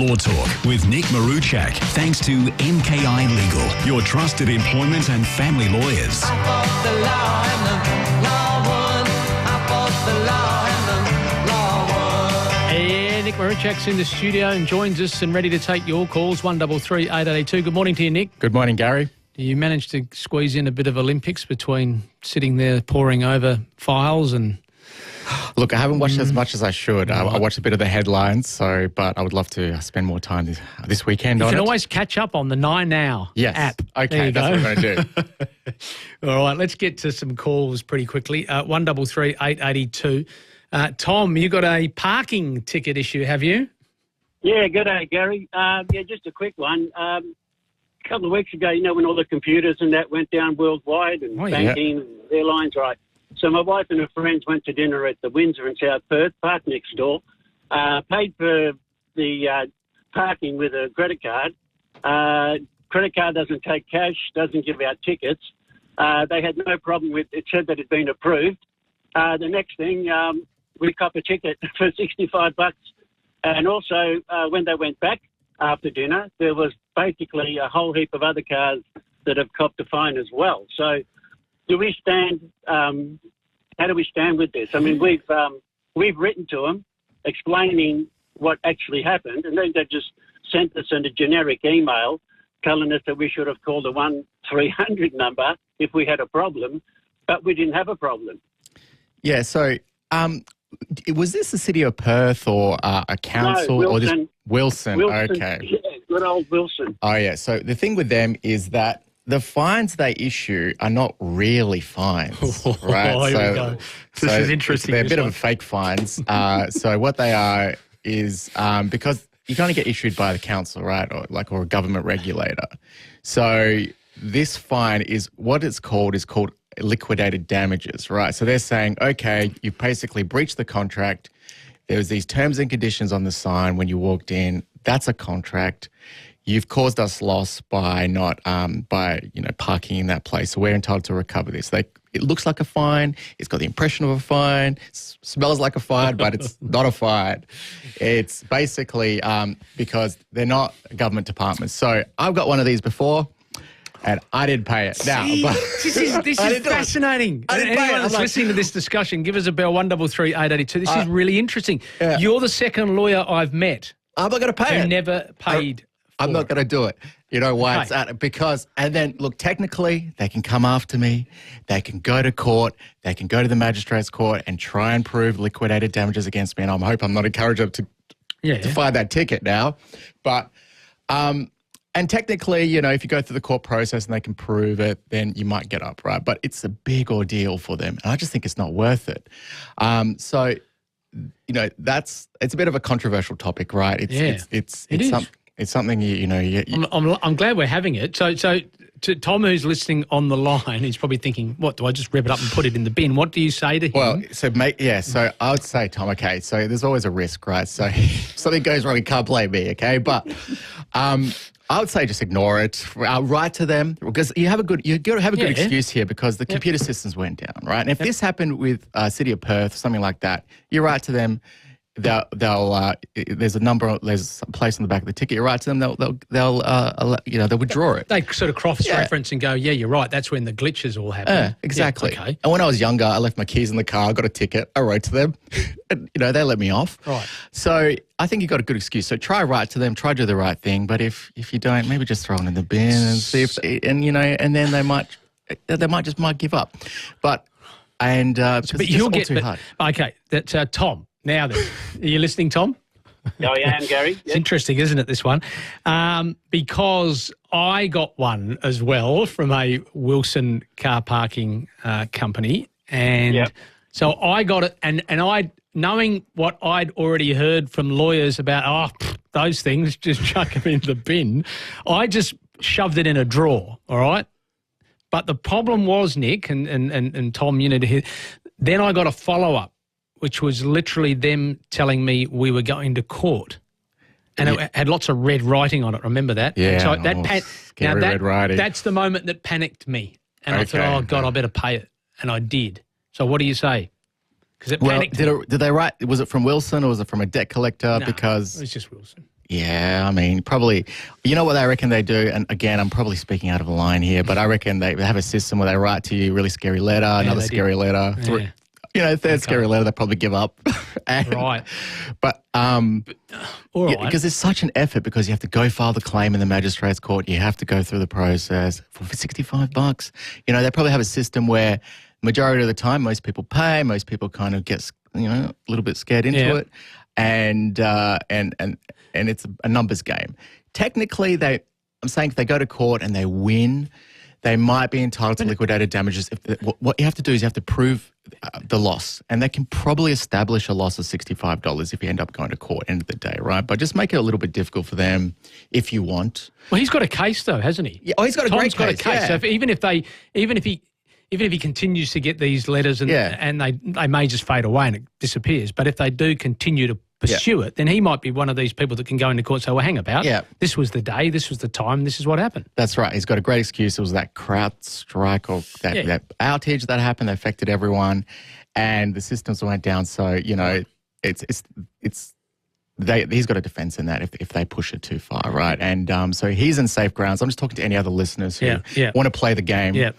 Law Talk with Nick Maruchak. Thanks to MKI Legal, your trusted employment and family lawyers. I fought the law and the law won. I fought the law and the law won. Yeah, Nick Maruchak's in the studio and joins us and ready to take your calls. 133 882. Good morning to you, Nick. Good morning, Gary. You managed to squeeze in a bit of Olympics between sitting there poring over files and... Look, I haven't watched as much as I should. I watched a bit of the headlines, but I would love to spend more time this weekend on it. You can always catch up on the 9Now app. Okay, that's what I'm going to do. All right, let's get to some calls pretty quickly. 133 882. Tom, you got a parking ticket issue, have you? Yeah, good day, Gary. Just a quick one. A couple of weeks ago, when all the computers and that went down worldwide and banking and airlines, right? So my wife and her friends went to dinner at the Windsor in South Perth, parked next door, paid for the parking with a credit card. Credit card doesn't take cash, doesn't give out tickets. They had no problem with it, said that it had been approved. The next thing, we cop a ticket for $65. And also, when they went back after dinner, there was basically a whole heap of other cars that have copped a fine as well. So do we stand? How do we stand with this? I mean, we've written to them explaining what actually happened, and then they just sent us in a generic email telling us that we should have called the 1-300 number if we had a problem, but we didn't have a problem. Yeah. So, was this the city of Perth or a council? No, Wilson. Or Wilson. Okay. Yeah, good old Wilson. Oh yeah. So the thing with them is that the fines they issue are not really fines, right? Oh, here we go. This is interesting. They're a bit of fake fines. So what they are is because you can only get issued by the council, right, or a government regulator. So this fine is what it's called liquidated damages, right? So they're saying, okay, you basically breached the contract. There was these terms and conditions on the sign when you walked in. That's a contract. You've caused us loss by not parking in that place. So we're entitled to recover this. It looks like a fine. It's got the impression of a fine. It smells like a fine, but it's not a fine. It's basically because they're not government departments. So I've got one of these before, and I didn't pay it. Now, this is fascinating. Anyone that's listening to this discussion, give us a bell, 133 882. This is really interesting. Yeah. You're the second lawyer I've met I'm not going to pay who it. never paid. I'm not going to do it. You know why it's at? And then, look, technically, they can come after me. They can go to court. They can go to the magistrate's court and try and prove liquidated damages against me. And I hope I'm not encouraging them to fire that ticket now. But, and technically, if you go through the court process and they can prove it, then you might get up, right? But it's a big ordeal for them. And I just think it's not worth it. It's a bit of a controversial topic, right? It's something I'm glad we're having it. So to Tom, who's listening on the line, he's probably thinking, "What do I just rip it up and put it in the bin?" What do you say to him? Well, so I would say, Tom, okay, so there's always a risk, right? So if something goes wrong, you can't blame me, okay? But I would say just ignore it. Write to them because you got to have a good excuse here because the computer systems went down, right? And if this happened with City of Perth, something like that, you write to them. There's a place on the back of the ticket. You write to them, they'll withdraw it. They sort of cross-reference and go, yeah, you're right. That's when the glitches all happen. Yeah, exactly. Yeah, okay. And when I was younger, I left my keys in the car. I got a ticket. I wrote to them. And, they let me off. Right. So I think you've got a good excuse. So try write to them. Try do the right thing. But if you don't, maybe just throw it in the bin and see if and then they might give up. But you'll get too hard. Okay, that's Tom. Now then, are you listening, Tom? Oh, I am, Gary. It's interesting, isn't it, this one? Because I got one as well from a Wilson car parking company. And so I got it, and I, knowing what I'd already heard from lawyers about, those things, just chuck them in the bin, I just shoved it in a drawer, all right? But the problem was, Nick and Tom, you need to hear, then I got a follow-up, which was literally them telling me we were going to court. And it had lots of red writing on it. Remember that? Yeah. So Red writing. That's the moment that panicked me. And I thought, oh, God, I better pay it. And I did. So what do you say? Because it panicked me. Did they write, was it from Wilson or was it from a debt collector? No, because it was just Wilson. Yeah, I mean, probably, you know what I reckon they do? And again, I'm probably speaking out of a line here, but I reckon they have a system where they write to you, really scary letter, another scary letter. Yeah. Third scary letter, they probably give up. Right. But, All right. because it's such an effort because you have to go file the claim in the magistrate's court. You have to go through the process for $65. They probably have a system where majority of the time, most people pay, most people kind of get, a little bit scared into it. And it's a numbers game. Technically, I'm saying if they go to court and they win, they might be entitled to liquidated damages. What you have to do is you have to prove the loss, and they can probably establish a loss of $65 if you end up going to court end of the day, right? But just make it a little bit difficult for them if you want. Well, he's got a case though, hasn't he? Yeah, he's got a great case. Tom's got a case. Yeah. So even if he continues to get these letters and they may just fade away and it disappears, but if they do continue to pursue it, then he might be one of these people that can go into court and say, well, hang about. Yeah. This was the day, this was the time, this is what happened. That's right. He's got a great excuse. It was that crowd strike or that outage that happened that affected everyone, and the systems went down. So, he's got a defense in that if they push it too far, right? And so he's in safe grounds. I'm just talking to any other listeners who want to play the game. Yeah.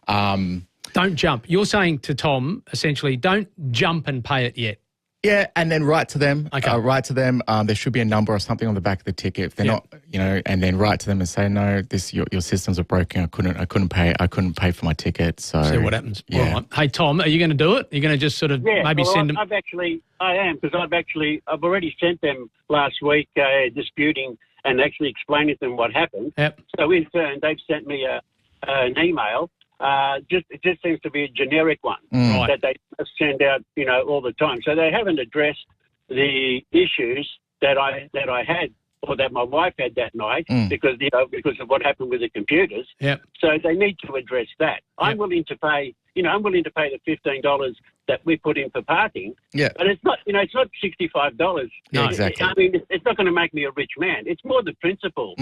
Don't jump. You're saying to Tom, essentially, don't jump and pay it yet. Yeah, and then write to them. Okay. Write to them. There should be a number or something on the back of the ticket. If they're not, and then write to them and say, no, your systems are broken. I couldn't pay for my ticket. So see what happens. Yeah. All right. Hey, Tom, are you going to do it? Are you going to just sort of maybe send them? I am, because I've already sent them last week disputing and actually explaining to them what happened. Yep. So in turn, they've sent me an email. It just seems to be a generic one that they send out, all the time. So they haven't addressed the issues that I had or that my wife had that night because of what happened with the computers. Yep. So they need to address that. I'm willing to pay. I'm willing to pay the $15 that we put in for parking. Yeah. But it's not. It's not $65. Yeah, exactly. I mean, it's not going to make me a rich man. It's more the principle.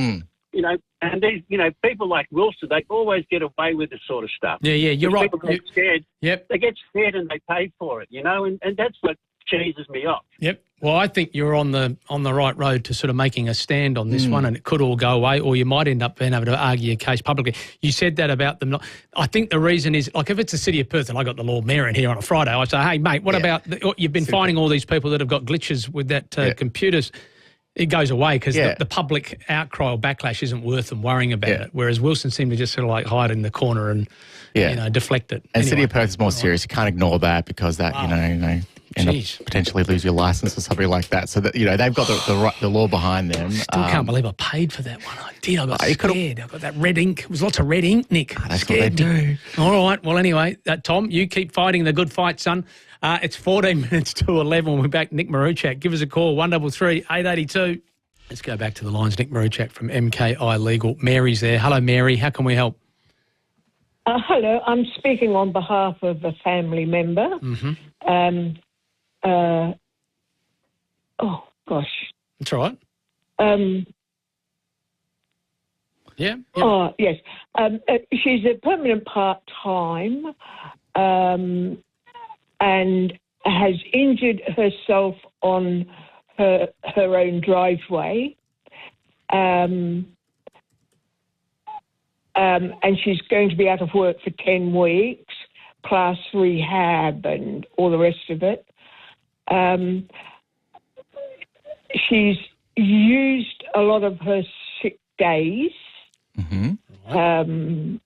And these, people like Wilson, they always get away with this sort of stuff. Yeah, you're right. People get scared. Yep. They get scared and they pay for it, and that's what cheeses me off. Yep. Well, I think you're on the right road to sort of making a stand on this one, and it could all go away, or you might end up being able to argue your case publicly. You said that about them not. I think the reason is, like, if it's the City of Perth and I got the Lord Mayor in here on a Friday, I say, hey, mate, what about you've been finding all these people that have got glitches with that computers. It goes away because the public outcry or backlash isn't worth them worrying about it. Whereas Wilson seemed to just sort of like hide in the corner and deflect it. And City of Perth is more serious. You can't ignore that because that end up potentially lose your license or something like that. So that they've got the law behind them. Still can't believe I paid for that one. I did. I got scared. I got that red ink. It was lots of red ink, Nick. That's what they do. All right. Well, anyway, Tom, you keep fighting the good fight, son. It's 14 minutes to 11. We're back. Nick Maruchak. Give us a call, 133 882. Let's go back to the lines. Nick Maruchak from MKI Legal. Mary's there. Hello, Mary. How can we help? Hello. I'm speaking on behalf of a family member. Mm-hmm. Oh, gosh. That's all right. Yeah. Oh, yes. She's a permanent part-time and has injured herself on her own driveway. And she's going to be out of work for 10 weeks, plus rehab and all the rest of it. She's used a lot of her sick days. Mm-hmm.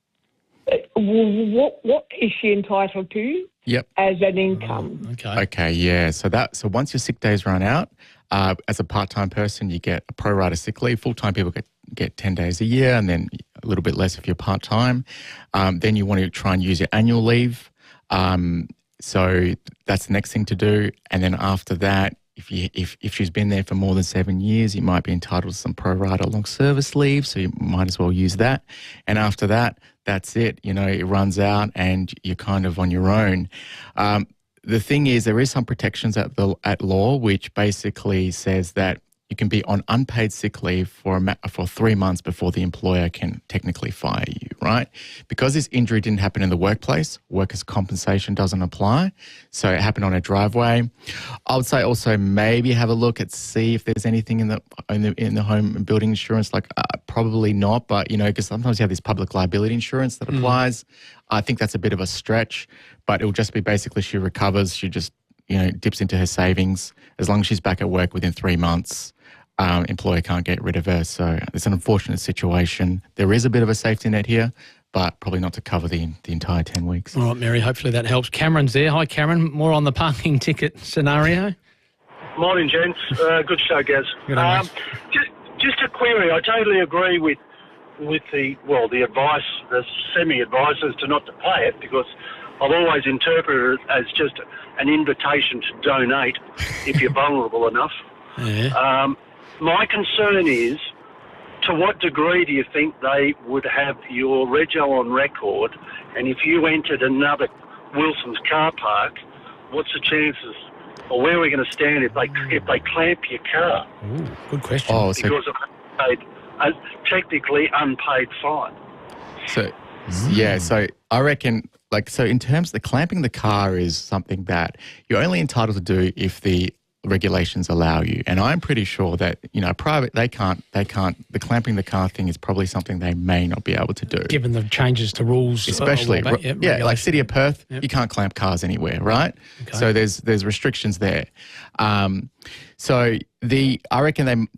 What is she entitled to? Yep. As an income. Okay. Yeah. So once your sick days run out, as a part-time person, you get a pro rata sick leave. Full-time people get 10 days a year, and then a little bit less if you're part-time. Then you want to try and use your annual leave. So that's the next thing to do. And then after that, if she's been there for more than 7 years, you might be entitled to some pro rata long service leave. So you might as well use that. And after that, that's it. It runs out and you're kind of on your own. The thing is, there is some protections at law, which basically says that you can be on unpaid sick leave for 3 months before the employer can technically fire you, right? Because this injury didn't happen in the workplace, workers' compensation doesn't apply. So it happened on a driveway. I would say also maybe have a look at see if there's anything in the home and building insurance. Like probably not, but because sometimes you have this public liability insurance that applies. I think that's a bit of a stretch, but it will just be basically she recovers. She just dips into her savings. As long as she's back at work within 3 months, employer can't get rid of her. So it's an unfortunate situation. There is a bit of a safety net here, but probably not to cover the entire 10 weeks. All right, Mary, hopefully that helps. Cameron's there. Hi, Cameron. More on the parking ticket scenario? Morning, gents. Good show, Gaz. Good on, just a query. I totally agree with the advice, the semi-advice to not to pay it, because I've always interpreted it as just an invitation to donate if you're vulnerable enough. Yeah. My concern is, to what degree do you think they would have your rego on record, and if you entered another Wilson's car park, what's the chances, or where are we going to stand if they clamp your car? Ooh, good question. Oh, so, Because of a technically unpaid fine. so I reckon, so in terms of the clamping the car is something that you're only entitled to do if the regulations allow you. And I'm pretty sure that, private, the clamping the car thing is probably something they may not be able to do. Given the changes to rules. Especially, like City of Perth, you can't clamp cars anywhere, right? Okay. So there's restrictions there. I reckon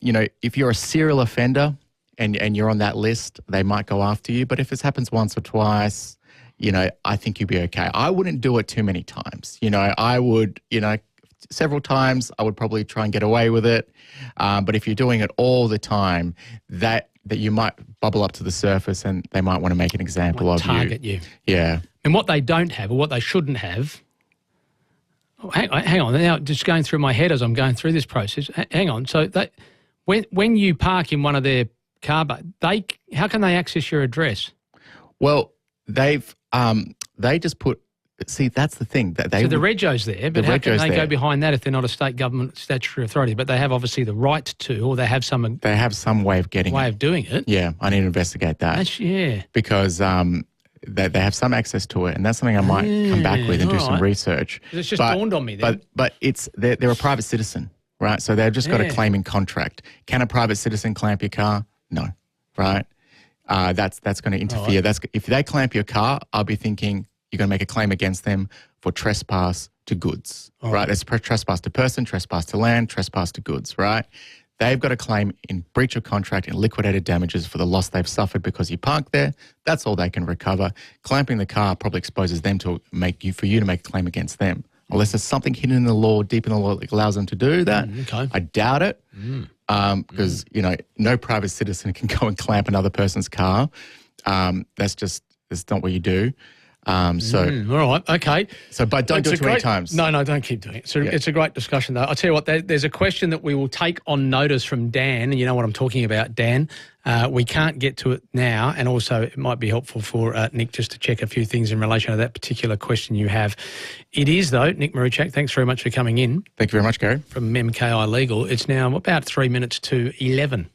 if you're a serial offender and you're on that list, they might go after you. But if this happens once or twice, I think you'd be okay. I wouldn't do it too many times. I would, several times, I would probably try and get away with it. But if you're doing it all the time, that you might bubble up to the surface and they might want to make an example of you. Target you. Yeah. And what they don't have, or what they shouldn't have, hang on, now just going through my head as I'm going through this process, hang on. So when you park in one of their car how can they access your address? Well, they just put, see, that's the thing. That So the rego's there, but how can they go behind that if they're not a state government statutory authority? But they have obviously the right to, or they have some way of getting of doing it. Yeah, I need to investigate that. Because they have some access to it, and that's something I might come back with and do some research. It's just dawned on me then. But they're a private citizen, right? So they've just got a claiming contract. Can a private citizen clamp your car? No, right? That's going to interfere. If they clamp your car, I'll be thinking you're going to make a claim against them for trespass to goods, right? It's trespass to person, trespass to land, trespass to goods, right? They've got a claim in breach of contract and liquidated damages for the loss they've suffered because you parked there. That's all they can recover. Clamping the car probably exposes them to for you to make a claim against them. Unless there's something hidden in the law, deep in the law that allows them to do that. Okay. I doubt it. Because, no private citizen can go and clamp another person's car. That's not what you do. All right, okay. So, but don't do it too many times. No, don't keep doing it. So It's a great discussion, though. I'll tell you what, there's a question that we will take on notice from Dan, and you know what I'm talking about, Dan. We can't get to it now, and also it might be helpful for Nick just to check a few things in relation to that particular question you have. It is, though, Nick Maruchak, thanks very much for coming in. Thank you very much, Gary. From MKI Legal. It's now about 3 minutes to 11.